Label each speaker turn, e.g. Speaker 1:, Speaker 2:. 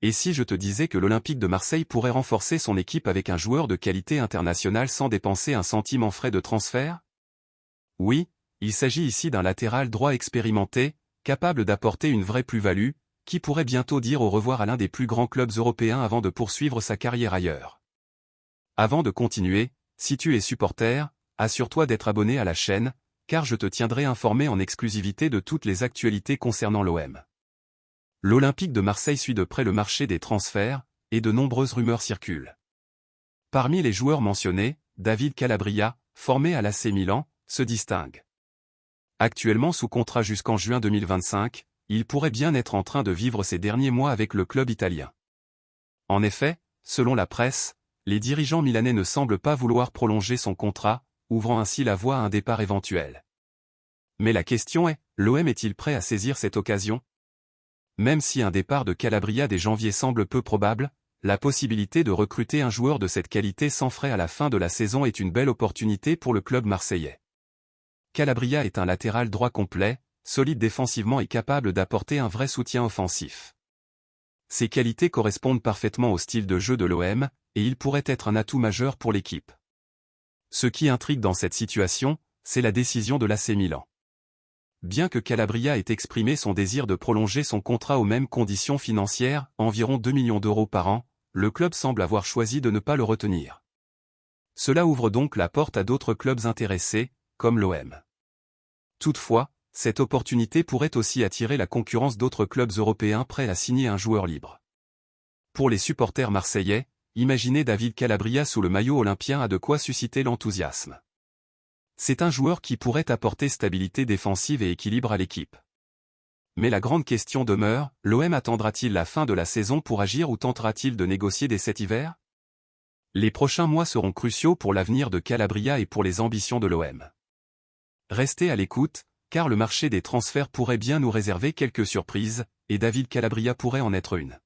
Speaker 1: Et si je te disais que l'Olympique de Marseille pourrait renforcer son équipe avec un joueur de qualité internationale sans dépenser un centime en frais de transfert? Oui, il s'agit ici d'un latéral droit expérimenté, capable d'apporter une vraie plus-value, qui pourrait bientôt dire au revoir à l'un des plus grands clubs européens avant de poursuivre sa carrière ailleurs. Avant de continuer, si tu es supporter, assure-toi d'être abonné à la chaîne, car je te tiendrai informé en exclusivité de toutes les actualités concernant l'OM. L'Olympique de Marseille suit de près le marché des transferts, et de nombreuses rumeurs circulent. Parmi les joueurs mentionnés, David Calabria, formé à l'AC Milan, se distingue. Actuellement sous contrat jusqu'en juin 2025, il pourrait bien être en train de vivre ses derniers mois avec le club italien. En effet, selon la presse, les dirigeants milanais ne semblent pas vouloir prolonger son contrat, ouvrant ainsi la voie à un départ éventuel. Mais la question est, l'OM est-il prêt à saisir cette occasion? Même si un départ de Calabria dès janvier semble peu probable, la possibilité de recruter un joueur de cette qualité sans frais à la fin de la saison est une belle opportunité pour le club marseillais. Calabria est un latéral droit complet, solide défensivement et capable d'apporter un vrai soutien offensif. Ses qualités correspondent parfaitement au style de jeu de l'OM, et il pourrait être un atout majeur pour l'équipe. Ce qui intrigue dans cette situation, c'est la décision de l'AC Milan. Bien que Calabria ait exprimé son désir de prolonger son contrat aux mêmes conditions financières, environ 2 millions d'euros par an, le club semble avoir choisi de ne pas le retenir. Cela ouvre donc la porte à d'autres clubs intéressés, comme l'OM. Toutefois, cette opportunité pourrait aussi attirer la concurrence d'autres clubs européens prêts à signer un joueur libre. Pour les supporters marseillais, imaginer David Calabria sous le maillot olympien a de quoi susciter l'enthousiasme. C'est un joueur qui pourrait apporter stabilité défensive et équilibre à l'équipe. Mais la grande question demeure, l'OM attendra-t-il la fin de la saison pour agir ou tentera-t-il de négocier dès cet hiver? Les prochains mois seront cruciaux pour l'avenir de Calabria et pour les ambitions de l'OM. Restez à l'écoute, car le marché des transferts pourrait bien nous réserver quelques surprises, et David Calabria pourrait en être une.